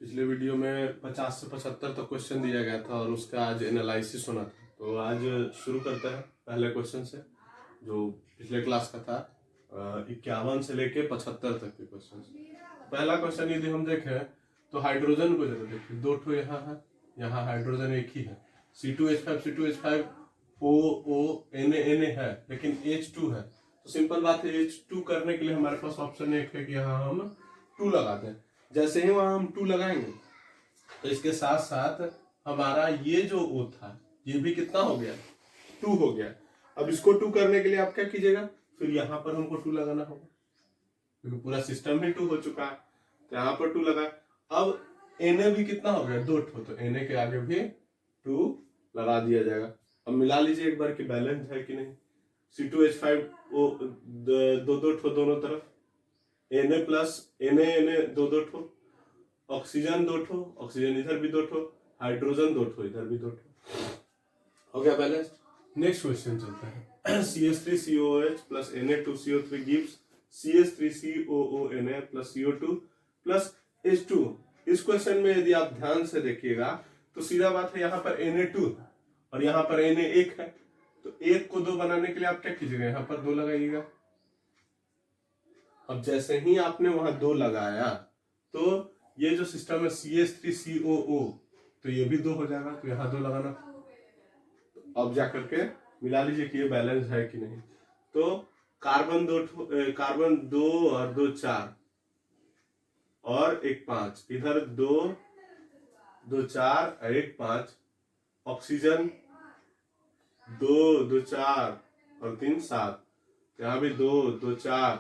पिछले वीडियो में 50 से 75 तक क्वेश्चन दिया गया था और उसका आज एनालिसिस होना था। तो आज शुरू करते हैं पहले क्वेश्चन से जो पिछले क्लास का था। 51 से लेके 75 तक के क्वेश्चन। पहला क्वेश्चन यदि हम देखें तो हाइड्रोजन को जरा देखिए, दो ठो यहाँ है, यहाँ हाइड्रोजन एक ही है, C2H5 OO Na है, लेकिन H2 है। तो सिंपल बात है, H2 करने के लिए हमारे पास ऑप्शन एक है कि यहाँ हम 2 लगा दें। जैसे ही वहां हम 2 लगाएंगे तो इसके साथ साथ हमारा ये जो O था ये भी कितना हो गया, 2 हो गया। अब इसको 2 करने के लिए आप क्या कीजिएगा, फिर यहाँ पर हमको 2 लगाना होगा क्योंकि पूरा सिस्टम ही 2 हो चुका है। तो यहाँ पर 2 लगा। अब Na भी कितना हो गया, 2 ठो, तो Na के आगे भी 2 लगा दिया जाएगा। अब मिला लीजिए एक बार कि बैलेंस है कि नहीं। C2H5 दो ठो दोनों तरफ, Na प्लस Na दो ठो, ऑक्सीजन 2 ठो, ऑक्सीजन इधर भी 2 ठो, हाइड्रोजन 2 ठो, इधर भी 2 ठो, हो गया बैलेंस। नेक्स्ट क्वेश्चन चलता है। CH3COOH plus Na2CO3 gives CH3COONA plus CO2 plus H2। इस क्वेश्चन में यदि आप ध्यान से देखिएगा तो सीधा बात है, यहाँ पर Na2 और यहाँ पर Na1 है, तो एक को 2 बनाने के लिए आप क्या कीजिएगा, यहाँ पर 2 लगाइएगा। अब जैसे ही आपने वहां 2 लगाया तो ये जो सिस्टम है CH3COO, तो ये भी 2 हो जाएगा, तो यहाँ 2 लगाना। तो अब जाकर के मिला लीजिए कि ये बैलेंस है कि नहीं। तो कार्बन 2 और 2 4 और 1 5, इधर 2 4 और 1 5, ऑक्सीजन 2 4 और 3 7, यहाँ भी 2 4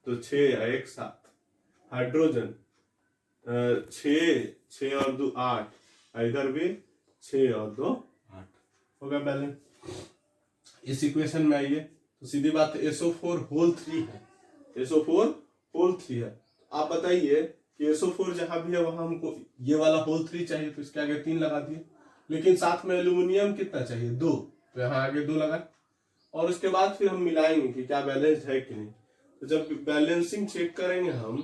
तो 6 और 1 7, हाइड्रोजन 6 और 2 8, इधर भी 6 और 2 8, हो गया बैलेंस। इस इक्वेशन में आइए तो सीधी बात है, SO4 होल 3 है, SO4 होल 3 है। आप बताइए कि SO4 जहां भी है वहां हमको ये वाला होल 3 चाहिए, तो इसके आगे 3 लगा दिए, लेकिन साथ में एल्यूमिनियम कितना चाहिए, 2, तो यहाँ आगे 2 लगा। और उसके बाद फिर हम मिलाएंगे कि क्या बैलेंस है कि नहीं। तो जब बैलेंसिंग चेक करेंगे हम,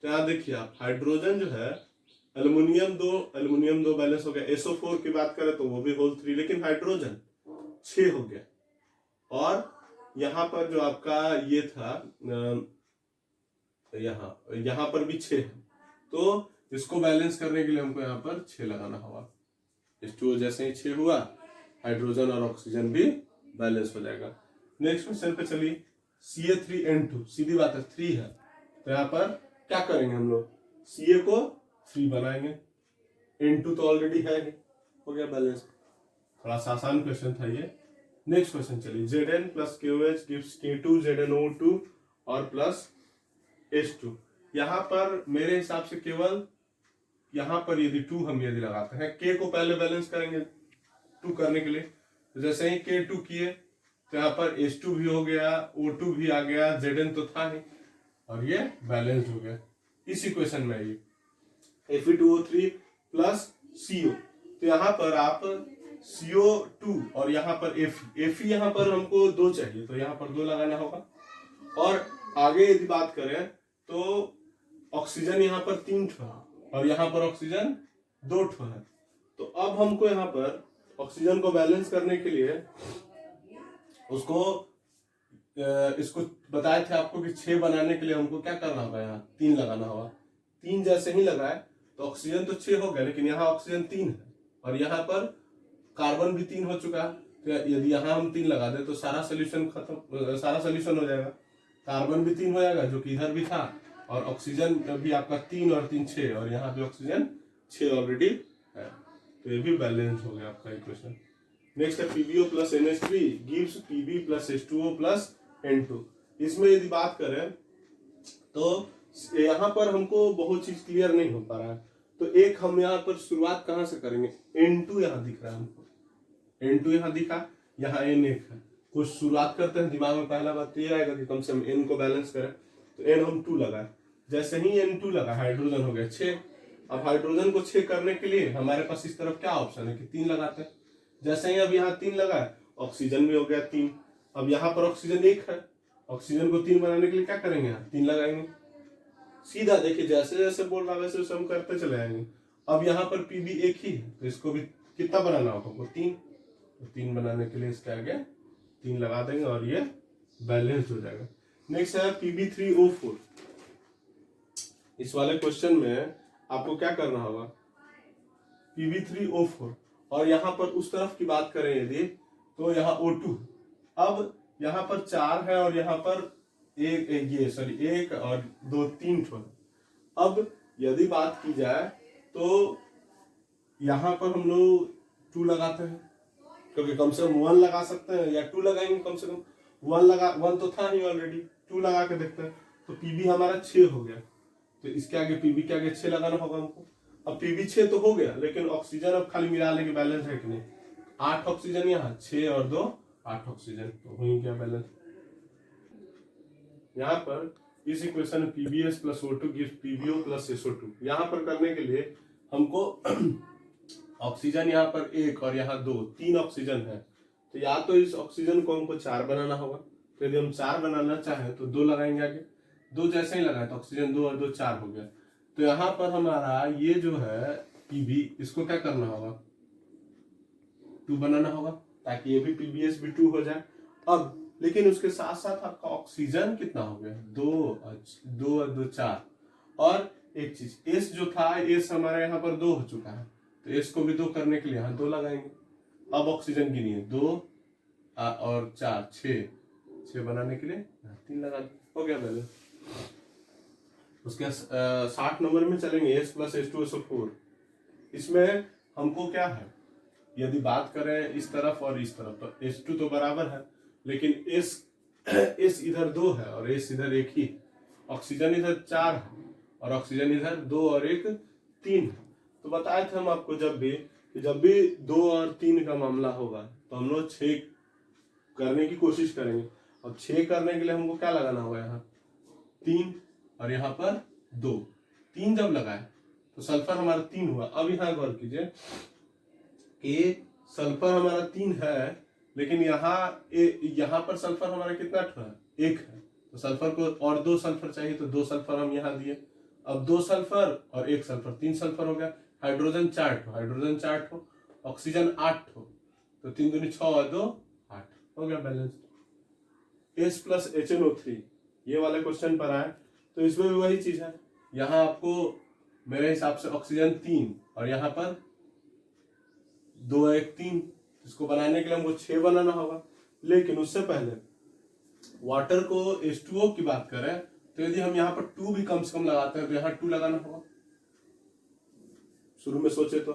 तो यहाँ देखिए आप, हाइड्रोजन जो है एल्युमिनियम 2 बैलेंस हो गया। SO4 की बात करें तो वो भी होल 3, लेकिन हाइड्रोजन 6 हो गया। और यहाँ पर जो आपका ये था, यहाँ पर भी 6 है, तो इसको बैलेंस करने के लिए हमको यहाँ पर 6 लगाना होगा। H2O जैसे ही 6 हुआ, हाइड्रोजन और ऑक्सीजन भी बैलेंस हो जाएगा। नेक्स्ट क्वेश्चन पे चलिए। Ca3N2, सीधी बात है 3 है, तो यहाँ पर क्या करेंगे हम लोग, Ca को 3 बनाएंगे, N2 तो ऑलरेडी है, हो गया बैलेंस। थोड़ा सा आसान क्वेश्चन था ये। नेक्स्ट क्वेश्चन चलिए। Zn plus KOH gives K2ZnO2 और प्लस H2। यहाँ पर मेरे हिसाब से केवल यहाँ पर यदि 2 हम यदि लगाते हैं, K को पहले बैलेंस करेंगे 2 करने के लिए, तो जैसे ही K2 किए तो यहाँ पर H2 भी हो गया, O2 भी आ गया, Zn तो था ही, और ये बैलेंस हो गया। इस इक्वेशन में आइए, Fe2O3 प्लस CO, तो यहाँ पर आप CO2 और यहाँ पर Fe यहाँ पर हमको 2 चाहिए, तो यहाँ पर 2 लगाना होगा। और आगे यदि बात करें तो ऑक्सीजन यहाँ पर 3 ठो है और यहाँ पर ऑक्सीजन 2 ठो है। तो अब हमको यहाँ पर ऑक्सीजन को बैलेंस करने के लिए उसको इसको बताए थे आपको कि 6 बनाने के लिए हमको क्या करना होगा, यहाँ 3 लगाना होगा। 3 जैसे ही लगाए तो ऑक्सीजन तो 6 हो गया, लेकिन यहाँ ऑक्सीजन 3 है और यहाँ पर कार्बन भी 3 हो चुका है। तो यदि यहाँ हम 3 लगा दे तो सारा सोल्यूशन हो जाएगा। कार्बन भी 3 हो जाएगा जो कि इधर भी था, और ऑक्सीजन भी आपका 3 और 3 6, और यहाँ भी ऑक्सीजन 6 ऑलरेडी है, तो ये भी बैलेंस हो गया आपका इक्वेशन। नेक्स्ट है PbO plus NH3 gives Pb plus H2O plus N2। इसमें यदि बात करें तो यहाँ पर हमको बहुत चीज क्लियर नहीं हो पा रहा है, तो एक हम यहाँ पर शुरुआत कहाँ से करेंगे, N2 यहाँ दिख रहा है हमको, N2 यहाँ दिखा, यहाँ N1 है, कुछ शुरुआत करते हैं। दिमाग में पहला बात ये आएगा कि कम से कम N को बैलेंस करें, तो N हम 2 लगाए। जैसे ही N2 लगा, हाइड्रोजन हो गया 6। अब हाइड्रोजन को 6 करने के लिए हमारे पास इस तरफ क्या ऑप्शन है कि 3 लगाते हैं। जैसे ही अब यहाँ 3 लगा, ऑक्सीजन भी हो गया 3। अब यहाँ पर ऑक्सीजन 1 है, ऑक्सीजन को 3 बनाने के लिए क्या करेंगे, यहाँ 3 लगाएंगे। सीधा देखिए, जैसे जैसे बोल रहा है वैसे वैसे हम करते चले आएंगे। अब यहाँ पर पीबी एक ही है तो इसको भी कितना बनाना होगा हमको, 3। तो 3 बनाने के लिए इसके आगे 3 लगा देंगे और ये बैलेंस हो जाएगा। नेक्स्ट है PB3O4। इस वाले क्वेश्चन में आपको क्या करना होगा, PB3O4 और यहाँ पर उस तरफ की बात करें यदि तो यहाँ O2। अब यहाँ पर 4 है और यहाँ पर एक और 2 3 ठो। अब यदि बात की जाए तो यहाँ पर हम लोग 2 लगाते हैं, क्योंकि कम से कम 1 लगा सकते हैं या 2 लगाएंगे, कम से कम 1 तो था ही ऑलरेडी, 2 लगा के देखते हैं। तो पीबी हमारा 6 हो गया, तो इसके आगे पीबी के आगे 6 लगाना होगा हमको। अब पीबी 6 तो हो गया, लेकिन ऑक्सीजन अब खाली मिला लेंगे, बैलेंस है कि नहीं। 8 ऑक्सीजन यहाँ, 6 और 2 8 ऑक्सीजन, तो हो ही गया बैलेंस। यहाँ पर इस इक्वेशन में PbS + O2 gives PbO + SO2। यहाँ पर करने के लिए हमको ऑक्सीजन यहाँ पर 1 और यहाँ 2 3 ऑक्सीजन है, तो या तो इस ऑक्सीजन को हमको 4 बनाना होगा। तो यदि हम 4 बनाना चाहें तो 2 लगाएंगे आगे, 2 जैसे ही लगाए तो ऑक्सीजन 2 और 2 4 हो गया। तो यहाँ पर हमारा ये जो है पीबी, इसको क्या करना होगा, 2 बनाना होगा, ताकि ये भी PbS भी 2 हो जाए। अब लेकिन उसके साथ साथ आपका ऑक्सीजन कितना हो गया, 2 और 2 4। और एक चीज, एस जो था, एस हमारे यहाँ पर 2 हो चुका है, तो एस को भी 2 करने के लिए यहाँ 2 लगाएंगे। अब ऑक्सीजन गिनिए, 2 और 4 6 बनाने के लिए 3 लगा, हो गया बैलेंस। उसके 60 नंबर में चलेंगे, S + H2SO4। इसमें हमको क्या है, यदि बात करें इस तरफ और इस तरफ, तो H2 तो बराबर है, लेकिन S इधर 2 है और S इधर 1 ही। ऑक्सीजन इधर 4 है और ऑक्सीजन इधर 2 और 1 3 है। तो बताए थे हम आपको जब भी 2 और 3 का मामला होगा तो हम लोग 6 करने की कोशिश करेंगे। और 6 करने के लिए हमको क्या लगाना होगा, यहाँ 3 और यहाँ पर 2। 3 जब लगाए तो सल्फर हमारा 3 हुआ। अब यहाँ गौर कीजिए कि सल्फर हमारा 3 है, लेकिन यहाँ पर सल्फर हमारा कितना है, 1 है। तो सल्फर को और 2 सल्फर चाहिए, तो 2 सल्फर हम यहाँ दिए। अब 2 सल्फर और 1 सल्फर, 3 सल्फर हो गया। हाइड्रोजन 4 ठो, ऑक्सीजन 8 ठो, तो 3 दूनी 6 और 2 8, हो गया बैलेंस। S + HNO3 ये वाले क्वेश्चन पर आए तो इसमें भी वही चीज है। यहाँ आपको मेरे हिसाब से ऑक्सीजन 3 और यहाँ पर 2 1 3, इसको बनाने के लिए हमको 6 बनाना होगा। लेकिन उससे पहले वाटर को H2O की बात करें तो यदि हम यहाँ पर 2 भी कम से कम लगाते हैं तो यहाँ 2 लगाना होगा। शुरू में सोचे तो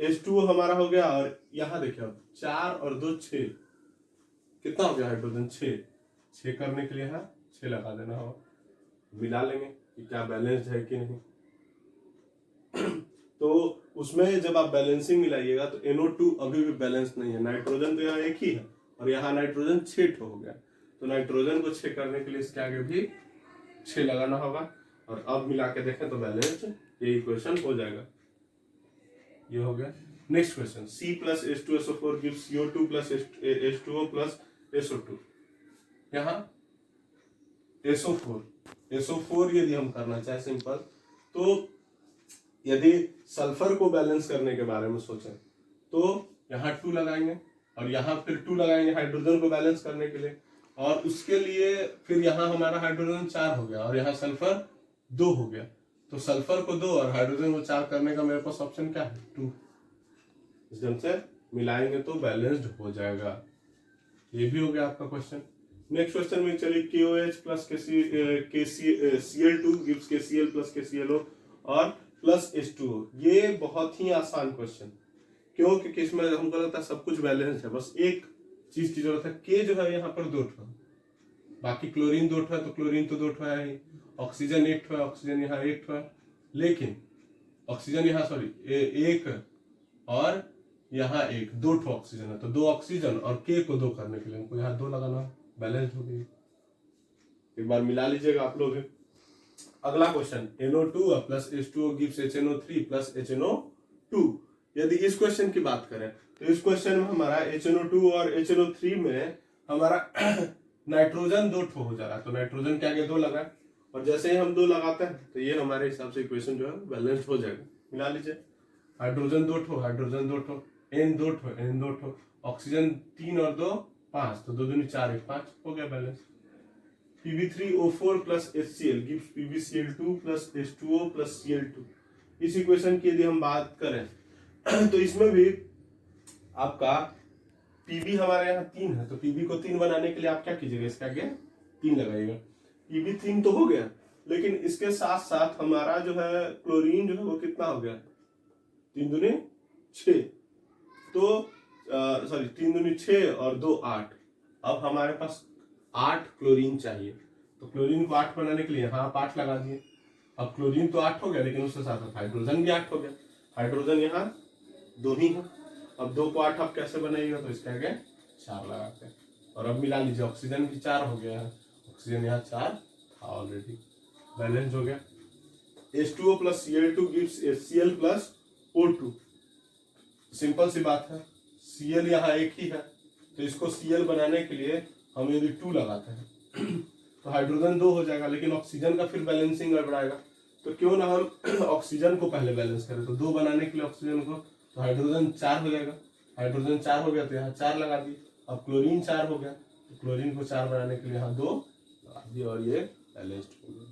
H2O हमारा हो गया, और यहाँ देखिए 4 और 2 6, कितना हो गया हाइड्रोजन 6 करने के लिए यहाँ 6 लगा देना होगा। मिला लेंगे कि क्या बैलेंस्ड है कि नहीं। तो उसमें जब आप बैलेंसिंग मिलाइएगा तो NO2 अभी भी बैलेंस नहीं है। नाइट्रोजन तो यहाँ 1 ही है और यहाँ नाइट्रोजन 6 हो गया, तो नाइट्रोजन को 6 करने के लिए इसके आगे भी 6 लगाना होगा। और अब मिला के देखें तो बैलेंस ये इक्वेशन हो जाएगा। ये हो गया। Next question, C + H2SO4 gives CO2 + H2O + SO2। यहाँ SO4 यदि हम करना चाहे सिंपल, तो यदि सल्फर को बैलेंस करने के बारे में सोचें तो यहाँ 2 लगाएंगे और यहाँ फिर 2 लगाएंगे हाइड्रोजन को बैलेंस करने के लिए। और उसके लिए फिर यहाँ हमारा हाइड्रोजन 4 हो गया और यहाँ सल्फर 2 हो गया। तो सल्फर को 2 और हाइड्रोजन को 4 करने का मेरे पास ऑप्शन क्या है, 2। इस ढंग से मिलाएंगे तो बैलेंस्ड हो जाएगा। ये भी हो गया आपका क्वेश्चन। नेक्स्ट क्वेश्चन में चलिए, KOH + Cl2 gives KCl + KClO और +H2O। ये बहुत ही आसान क्वेश्चन, क्योंकि इसमें हमको लगता है सब कुछ बैलेंस है, बस एक चीज की जरूरत है। K जो है यहाँ पर 2 ठो, बाकी क्लोरीन 2 ठो है, तो क्लोरीन तो 2 ठो है ही। ऑक्सीजन 1 ठो है, ऑक्सीजन यहाँ 1 ठो है, लेकिन ऑक्सीजन यहाँ 1 और यहाँ 1, 2 ठो ऑक्सीजन है, तो 2 ऑक्सीजन और K को 2 करने के लिए हमको यहाँ 2 लगाना, बैलेंस हो गई। एक बार मिला लीजिएगा आप लोग। अगला question, NO2 + H2O gives HNO3 + HNO2। यदि इस क्वेश्चन की बात करें तो इस क्वेश्चन में हमारा HNO2 और HNO3 में हमारा नाइट्रोजन 2 ठो हो जा रहा है, तो नाइट्रोजन के आगे 2 लगा और जैसे ही हम 2 लगाते हैं तो ये हमारे हिसाब से इक्वेशन जो है बैलेंस्ड हो जाएगा। मिला लीजिए, हाइड्रोजन 2 ठो, हाइड्रोजन 2 ठो, N 2 ठो, N 2 ठो, ऑक्सीजन 3 और 2 5, तो 2 दूनी 4 1 5 हो गया balance. Pb3O4 plus HCl gives PbCl2 plus H2O plus Cl2। इस इक्वेशन की यदि हम बात करें तो इसमें भी आपका Pb हमारे यहाँ 3 है, तो Pb को 3 बनाने के लिए आप क्या कीजिएगा, इसके आगे 3 लगाइएगा। Pb 3 तो हो गया, लेकिन इसके साथ साथ हमारा जो है क्लोरीन जो है वो कितना हो गया, 3 दूनी 6, तो सॉरी 3 दूनी 6 और 2 8। अब हमारे पास 8 क्लोरीन चाहिए, तो क्लोरीन को 8 बनाने के लिए यहाँ आप 8 लगा दिए। अब क्लोरीन तो 8 हो गया, लेकिन उसके साथ साथ हाइड्रोजन भी 8 हो गया। हाइड्रोजन यहाँ 2 ही है, अब 2 को 8 आप कैसे बनाइएगा, तो इसके आगे 4 लगाते हैं। और अब मिला लीजिए, ऑक्सीजन भी 4 हो गया है, ऑक्सीजन यहाँ 4 था ऑलरेडी, बैलेंस हो गया। H2O plus Cl2 gives HCl plus O2। Simple सी बात है, Cl यहाँ एक ही है, तो इसको Cl बनाने के लिए हम यदि 2 लगाते हैं तो हाइड्रोजन 2 हो जाएगा, लेकिन ऑक्सीजन का फिर बैलेंसिंग गड़बड़ाएगा। तो क्यों ना हम ऑक्सीजन को पहले बैलेंस करें, तो 2 बनाने के लिए ऑक्सीजन को, तो हाइड्रोजन 4 हो जाएगा। हाइड्रोजन 4 हो गया तो यहाँ 4 लगा दी। अब क्लोरीन 4 हो गया, तो क्लोरीन को 4 बनाने के लिए यहाँ 2 लगा दिए और ये बैलेंस्ड हो गया।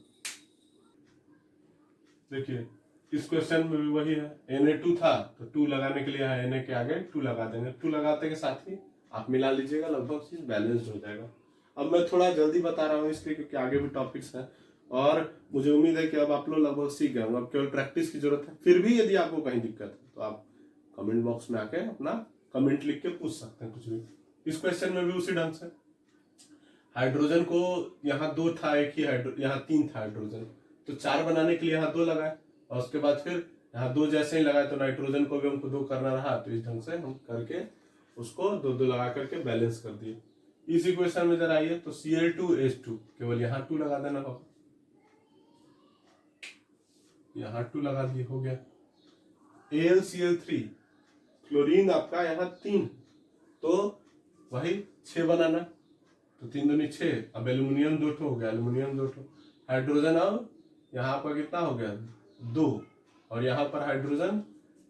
देखिए इस क्वेश्चन में भी वही है, Na2 था तो 2 लगाने के लिए यहाँ Na के आगे 2 लगा देंगे। 2 लगाते के साथ ही आप मिला लीजिएगा, लगभग चीज बैलेंस्ड हो जाएगा। अब मैं थोड़ा जल्दी बता रहा हूँ इसलिए क्योंकि आगे भी टॉपिक्स हैं और मुझे उम्मीद है कि अब आप लोग लगभग सीख गए होंगे। अब केवल प्रैक्टिस की जरूरत है। फिर भी यदि आपको कहीं दिक्कत है तो आप कमेंट बॉक्स में आके अपना कमेंट लिख के पूछ सकते हैं कुछ भी। इस क्वेश्चन में भी उसी ढंग से हाइड्रोजन को यहाँ 2 था, एक ही यहाँ 3 था हाइड्रोजन, तो 4 बनाने के लिए यहाँ 2 लगाए और उसके बाद फिर यहाँ 2 जैसे ही लगाए तो नाइट्रोजन को भी हमको 2 करना रहा, तो इस ढंग से हम करके उसको 2 लगा करके बैलेंस कर दिए। इस इक्वेशन में जरा आइए तो Cl2H2 केवल यहाँ 2 लगा देना होगा, यहाँ 2 लगा दिए, हो गया। AlCl3 क्लोरीन आपका यहाँ 3, तो वही 6 बनाना, तो 3 दूनी 6। अब एल्यूमिनियम 2 ठो हो गया, एल्यूमिनियम 2 ठो। हाइड्रोजन अब यहाँ आपका कितना हो गया, 2, और यहाँ पर हाइड्रोजन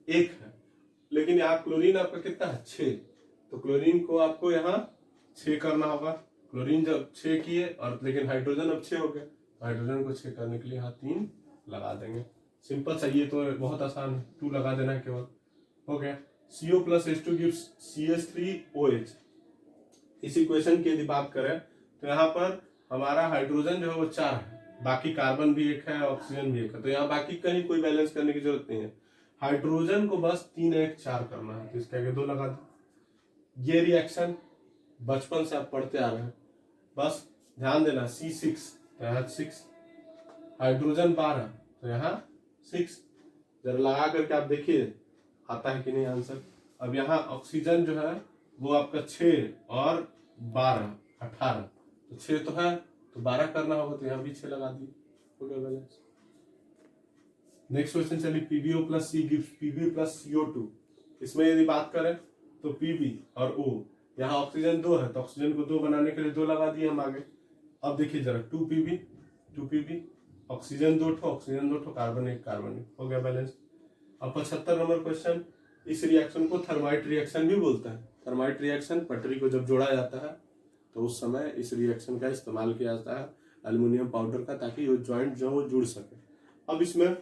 1 है, लेकिन यहाँ क्लोरीन आपका कितना है, 6, तो क्लोरीन को आपको यहाँ 6 करना होगा। क्लोरीन जब 6 किए और लेकिन हाइड्रोजन अब 6 हो गया, हाइड्रोजन को 6 करने के लिए यहाँ 3 लगा देंगे। सिंपल सा, ये तो बहुत आसान है, 2 लगा देना है केवल, हो गया। CO plus H2 gives CH3OH। इस इक्वेशन की यदि बात करें तो यहाँ पर हमारा हाइड्रोजन जो है वो 4 है, बाकी कार्बन भी 1 है, ऑक्सीजन भी 1 है, तो यहाँ बाकी कहीं कोई बैलेंस करने की जरूरत नहीं है। हाइड्रोजन को बस 3 1 4 करना है, तो इसके आगे 2 लगा दो। ये रिएक्शन बचपन से आप पढ़ते आ रहे हैं, बस ध्यान देना। C6 तो यहाँ 6, हाइड्रोजन 12 तो यहाँ 6, जरा लगा करके आप देखिए आता है कि नहीं आंसर। अब यहाँ ऑक्सीजन जो है वो आपका 6 और 12 18, तो 6 तो है तो 12 करना होगा, तो यहाँ भी 6 लगा दिए, हो गया बैलेंस। नेक्स्ट क्वेश्चन चलिए, PbO plus C gives Pb plus CO2। इसमें यदि बात करें तो Pb और O, यहाँ ऑक्सीजन 2 है तो ऑक्सीजन को 2 बनाने के लिए 2 लगा दिए हम आगे। अब देखिए जरा 2Pb, ऑक्सीजन 2 ठो, ऑक्सीजन 2 ठो, कार्बन 1 कार्बन 1, हो गया बैलेंस। अब 75 नंबर क्वेश्चन, इस रिएक्शन को थर्माइट रिएक्शन भी बोलते हैं। थर्माइट रिएक्शन, पटरी को जब जोड़ा जाता है तो उस समय इस रिएक्शन का इस्तेमाल किया जाता है एल्युमिनियम पाउडर का, ताकि वो जॉइंट जो है वो जुड़ सके। अब इसमें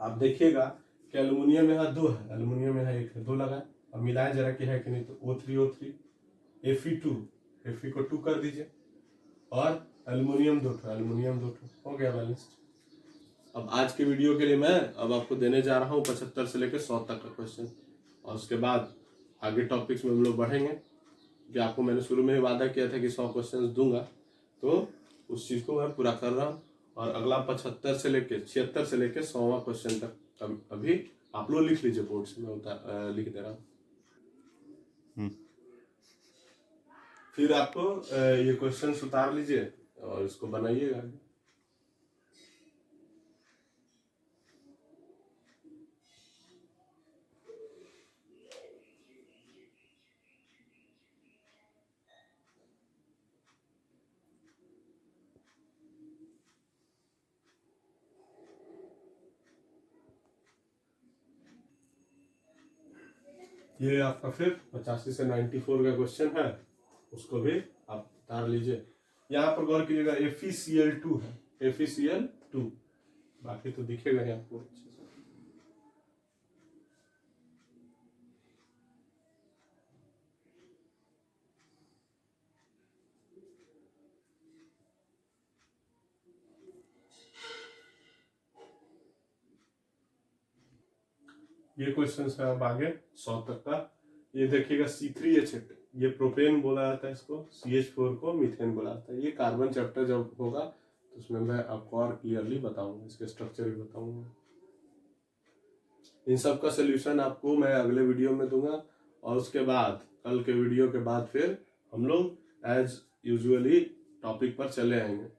आप देखिएगा कि एल्युमिनियम यहाँ 2 है, एल्युमिनियम यहाँ 1 है, 2 लगाए। अब मिलाए जरा कि है कि नहीं, तो O3 Fe को 2 कर दीजिए और एल्युमिनियम 2 ठो, एल्युमिनियम 2 ठो, हो गया बैलेंस। अब आज के वीडियो के लिए मैं अब आपको देने जा रहा हूँ 75 से लेकर 100 तक का क्वेश्चन, और उसके बाद आगे टॉपिक्स में हम लोग बढ़ेंगे, कि आपको मैंने शुरू में ही वादा किया था कि 100 क्वेश्चन दूंगा, तो उस चीज को मैं पूरा कर रहा हूँ। और अगला 75 से लेकर 76 से लेकर 100वां क्वेश्चन तक अभी आप लोग लिख लीजिए बोर्ड से, मैं लिख दे रहा हूँ। फिर आपको ये क्वेश्चन उतार लीजिए और इसको बनाइएगा। ये आपका फिर 85 से 94 का क्वेश्चन है, उसको भी आप उतार लीजिए। यहाँ पर गौर कीजिएगा FeCl2 है, FeCl2, बाकी तो दिखेगा नहीं आपको अच्छे से। ये क्वेश्चन है अब आगे 100 तक का। ये देखिएगा C3H8, ये प्रोपेन बोला जाता है इसको, CH4 को मीथेन बोला जाता है। ये कार्बन चैप्टर जब होगा तो उसमें मैं आपको और क्लियरली बताऊंगा, इसके स्ट्रक्चर भी बताऊंगा। इन सब का सोल्यूशन आपको मैं अगले वीडियो में दूंगा, और उसके बाद कल के वीडियो के बाद फिर हम लोग एज यूजुअली टॉपिक पर चले आएंगे।